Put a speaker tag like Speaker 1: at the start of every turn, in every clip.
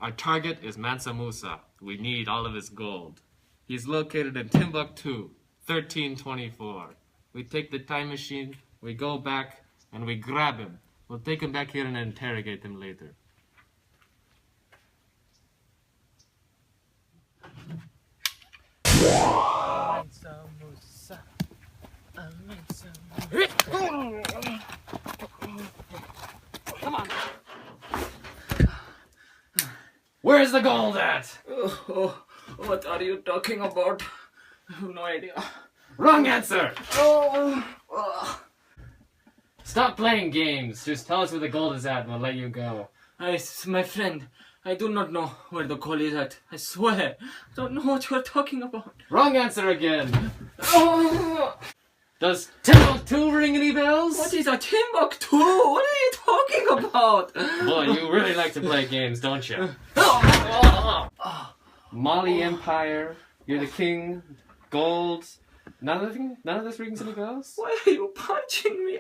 Speaker 1: Our target is Mansa Musa. We need all of his gold. He's located in Timbuktu, 1324. We take the time machine, we go back, and we grab him. We'll take him back here and interrogate him later.
Speaker 2: Mansa Musa. Mansa Musa. Come on.
Speaker 1: Where's the gold at?
Speaker 2: What are you talking about? I have no idea.
Speaker 1: Wrong answer! Stop playing games. Just tell us where the gold is at and we'll let you go.
Speaker 2: My friend, I do not know where the gold is at. I swear. I don't know what you are talking about.
Speaker 1: Wrong answer again. Does Timbuktu ring any bells?
Speaker 2: What is a Timbuktu? What are you talking about?
Speaker 1: Boy, you really like to play games, don't you? Mali Empire, you're the king, gold. None of this rings any bells?
Speaker 2: Why are you punching me?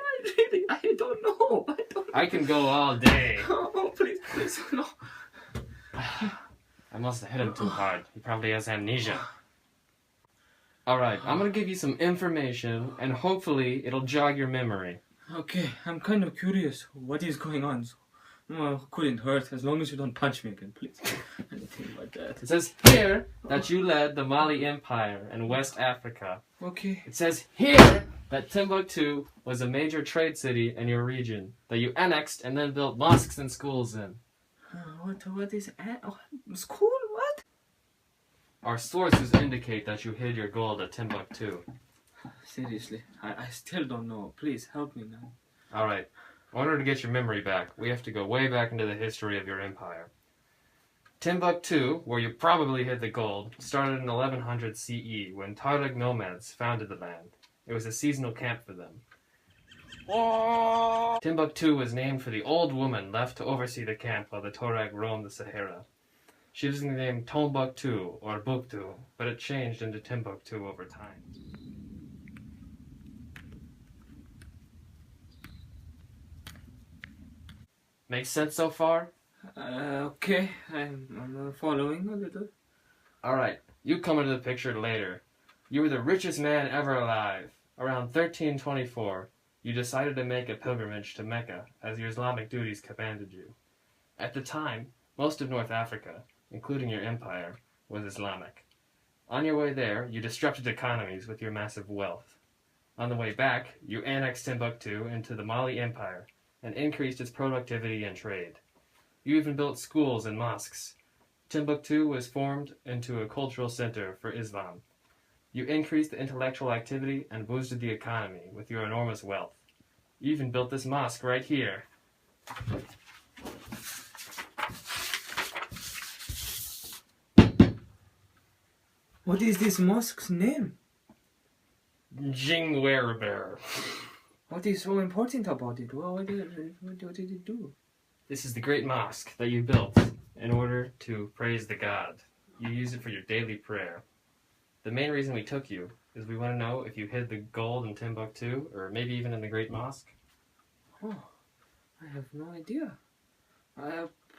Speaker 2: I don't know.
Speaker 1: I can go all day.
Speaker 2: Oh, please, no.
Speaker 1: I must have hit him too hard. He probably has amnesia. Alright, I'm gonna give you some information, and hopefully it'll jog your memory.
Speaker 2: Okay, I'm kind of curious. What is going on? Well, couldn't hurt as long as you don't punch me again, please. Anything like that.
Speaker 1: It says here that you led the Mali Empire in West Africa.
Speaker 2: Okay.
Speaker 1: It says here that Timbuktu was a major trade city in your region that you annexed and then built mosques and schools in.
Speaker 2: What is school? What?
Speaker 1: Our sources indicate that you hid your gold at Timbuktu.
Speaker 2: Seriously, I still don't know. Please help me now.
Speaker 1: Alright, in order to get your memory back, we have to go way back into the history of your empire. Timbuktu, where you probably hid the gold, started in 1100 CE when Tuareg nomads founded the land. It was a seasonal camp for them. Timbuktu was named for the old woman left to oversee the camp while the Tuareg roamed the Sahara. She was named Tombuktu or Buktu, but it changed into Timbuktu over time. Makes sense so far?
Speaker 2: Okay, I'm following a little.
Speaker 1: Alright, you come into the picture later. You were the richest man ever alive. Around 1324, you decided to make a pilgrimage to Mecca as your Islamic duties commanded you. At the time, most of North Africa, including your empire, was Islamic. On your way there, you disrupted economies with your massive wealth. On the way back, you annexed Timbuktu into the Mali Empire and increased its productivity and trade. You even built schools and mosques. Timbuktu was formed into a cultural center for Islam. You increased the intellectual activity and boosted the economy with your enormous wealth. You even built this mosque right here.
Speaker 2: What is this mosque's name?
Speaker 1: Jingwereber.
Speaker 2: What is so important about it? What did it do?
Speaker 1: This is the great mosque that you built in order to praise the God. You use it for your daily prayer. The main reason we took you is we want to know if you hid the gold in Timbuktu or maybe even in the great mosque.
Speaker 2: Oh, I have no idea.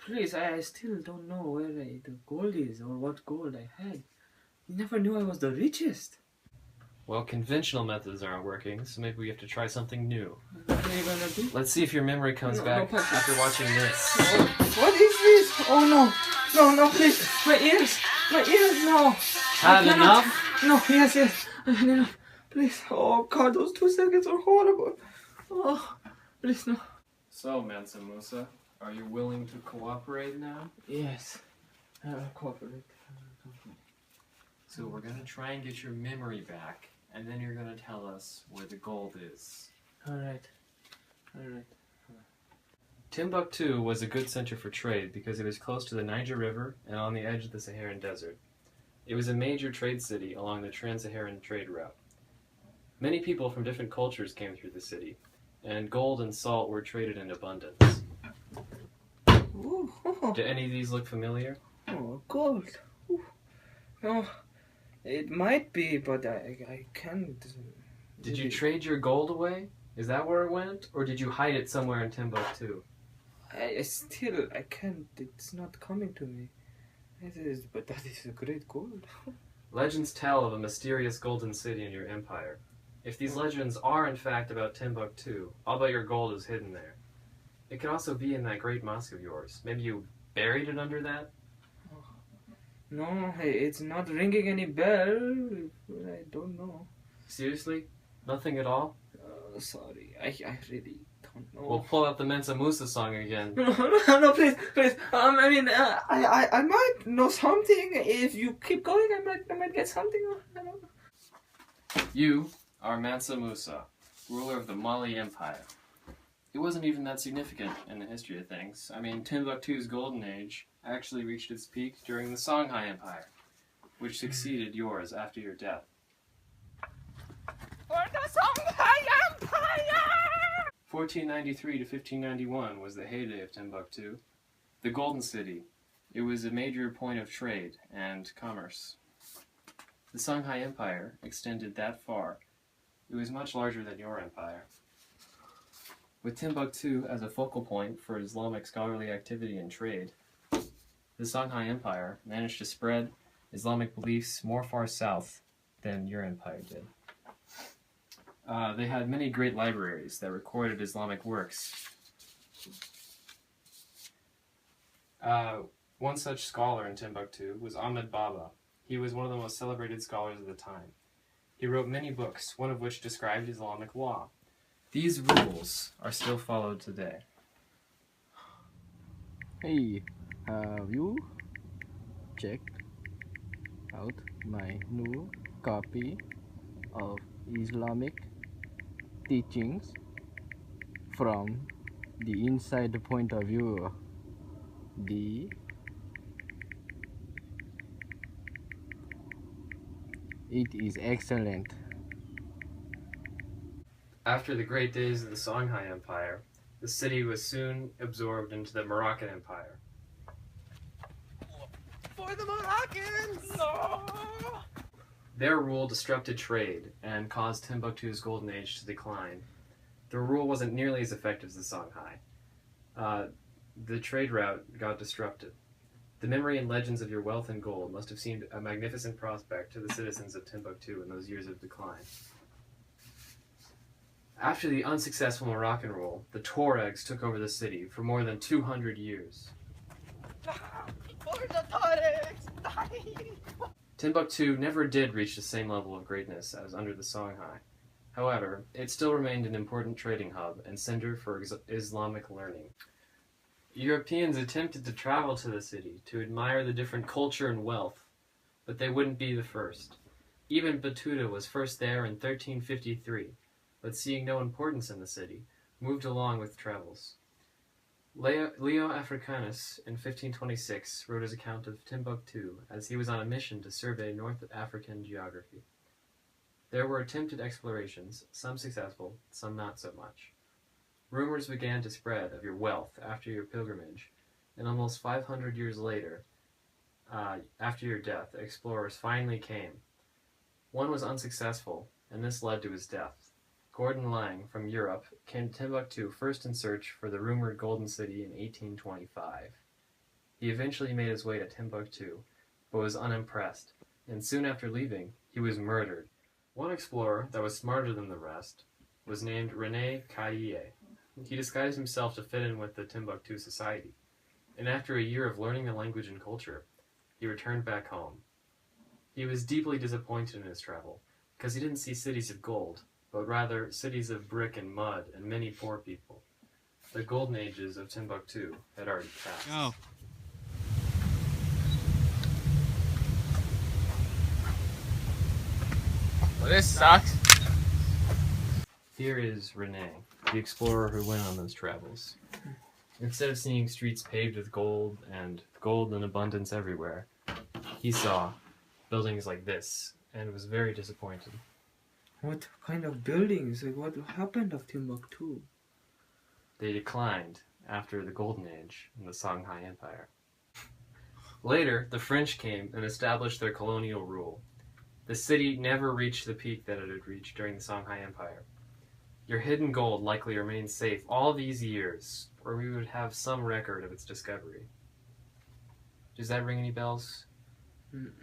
Speaker 2: Please, I still don't know where the gold is or what gold I had. You never knew I was the richest.
Speaker 1: Well, conventional methods aren't working, so maybe we have to try something new.
Speaker 2: What are you gonna do?
Speaker 1: Let's see if your memory comes back after watching this.
Speaker 2: What is this? Oh no, no, please, my ears, no.
Speaker 1: Had enough?
Speaker 2: No, yes, I had enough. Please, oh God, those 2 seconds are horrible. Oh, please, no.
Speaker 1: So, Mansa Musa, are you willing to cooperate now?
Speaker 2: Yes, cooperate.
Speaker 1: So we're gonna try and get your memory back, and then you're gonna tell us where the gold is.
Speaker 2: Alright.
Speaker 1: Timbuktu was a good center for trade because it was close to the Niger River and on the edge of the Saharan Desert. It was a major trade city along the Trans-Saharan trade route. Many people from different cultures came through the city, and gold and salt were traded in abundance.
Speaker 2: Ooh.
Speaker 1: Do any of these look familiar?
Speaker 2: Oh, gold. Ooh. No, it might be, but I can't.
Speaker 1: Did you trade your gold away? Is that where it went? Or did you hide it somewhere in Timbuktu?
Speaker 2: I can't. It's not coming to me. But that is a great gold.
Speaker 1: Legends tell of a mysterious golden city in your empire. If these legends are in fact about Timbuktu, I'll bet your gold is hidden there. It could also be in that great mosque of yours. Maybe you buried it under that?
Speaker 2: No, it's not ringing any bell. I don't know.
Speaker 1: Seriously? Nothing at all?
Speaker 2: Sorry, I really don't know.
Speaker 1: We'll pull out the Mensa Musa song again.
Speaker 2: No, please. I might know something. If you keep going, I might get something. I don't know.
Speaker 1: You are Mansa Musa, ruler of the Mali Empire. It wasn't even that significant in the history of things. I mean, Timbuktu's golden age actually reached its peak during the Songhai Empire, which succeeded yours after your death.
Speaker 2: For the Songhai Empire!
Speaker 1: 1493 to 1591 was the heyday of Timbuktu, the Golden City. It was a major point of trade and commerce. The Songhai Empire extended that far. It was much larger than your empire. With Timbuktu as a focal point for Islamic scholarly activity and trade, the Songhai Empire managed to spread Islamic beliefs more far south than your empire did. They had many great libraries that recorded Islamic works. One such scholar in Timbuktu was Ahmed Baba. He was one of the most celebrated scholars of the time. He wrote many books, one of which described Islamic law. These rules are still followed today.
Speaker 3: Hey, have you checked out my new copy of Islamic teachings from the inside point of view? It is excellent.
Speaker 1: After the great days of the Songhai Empire, the city was soon absorbed into the Moroccan Empire.
Speaker 2: For the Moroccans! No!
Speaker 1: Their rule disrupted trade and caused Timbuktu's golden age to decline. The rule wasn't nearly as effective as the Songhai. The trade route got disrupted. The memory and legends of your wealth and gold must have seemed a magnificent prospect to the citizens of Timbuktu in those years of decline. After the unsuccessful Moroccan rule, the Tuaregs took over the city for more than 200 years.
Speaker 2: For the Tuaregs!
Speaker 1: Timbuktu never did reach the same level of greatness as under the Songhai. However, it still remained an important trading hub and center for Islamic learning. Europeans attempted to travel to the city to admire the different culture and wealth, but they wouldn't be the first. Even Batuta was first there in 1353, but seeing no importance in the city, moved along with travels. Leo Africanus in 1526 wrote his account of Timbuktu as he was on a mission to survey North African geography. There were attempted explorations, some successful, some not so much. Rumors began to spread of your wealth after your pilgrimage, and almost 500 years later, after your death, explorers finally came. One was unsuccessful, and this led to his death. Gordon Lang from Europe came to Timbuktu first in search for the rumored Golden City in 1825. He eventually made his way to Timbuktu, but was unimpressed, and soon after leaving, he was murdered. One explorer that was smarter than the rest was named René Caillier. He disguised himself to fit in with the Timbuktu society, and after a year of learning the language and culture, he returned back home. He was deeply disappointed in his travel, because he didn't see cities of gold, but rather cities of brick and mud and many poor people. The golden ages of Timbuktu had already passed.
Speaker 4: Go.
Speaker 2: Well, this sucks.
Speaker 1: Here is René, the explorer who went on those travels. Instead of seeing streets paved with gold and gold in abundance everywhere, he saw buildings like this and was very disappointed.
Speaker 2: What kind of buildings? Like, what happened of Timbuktu?
Speaker 1: They declined after the Golden Age in the Songhai Empire. Later, the French came and established their colonial rule. The city never reached the peak that it had reached during the Songhai Empire. Your hidden gold likely remains safe all these years, or we would have some record of its discovery. Does that ring any bells?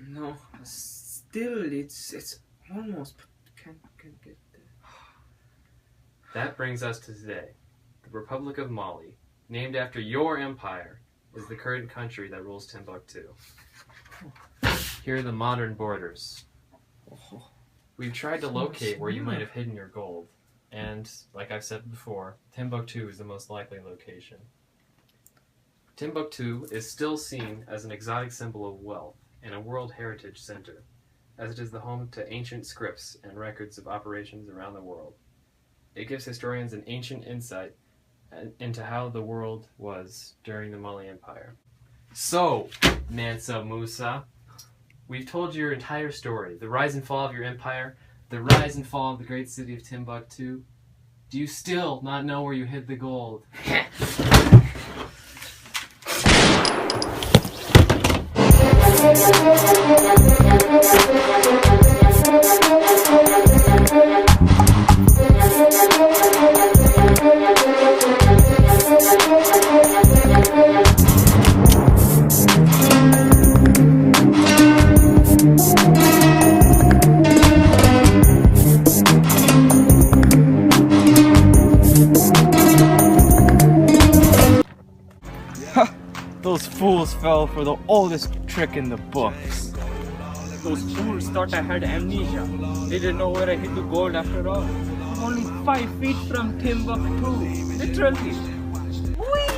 Speaker 2: No, still, it's almost, but can't get there.
Speaker 1: That brings us to today. The Republic of Mali, named after your empire, is the current country that rules Timbuktu. Here are the modern borders.
Speaker 2: Oh,
Speaker 1: We've tried to locate where you might have hidden your gold, and, like I've said before, Timbuktu is the most likely location. Timbuktu is still seen as an exotic symbol of wealth and a World Heritage Center, as it is the home to ancient scripts and records of operations around the world. It gives historians an ancient insight into how the world was during the Mali Empire. So, Mansa Musa, we've told you your entire story, the rise and fall of your empire, the rise and fall of the great city of Timbuktu. Do you still not know where you hid the gold?
Speaker 2: those fools fell for the oldest trick in the books. Those fools thought I had amnesia. They didn't know where I hid the gold after all. I'm only 5 feet from Timbuktu. Literally. Whee!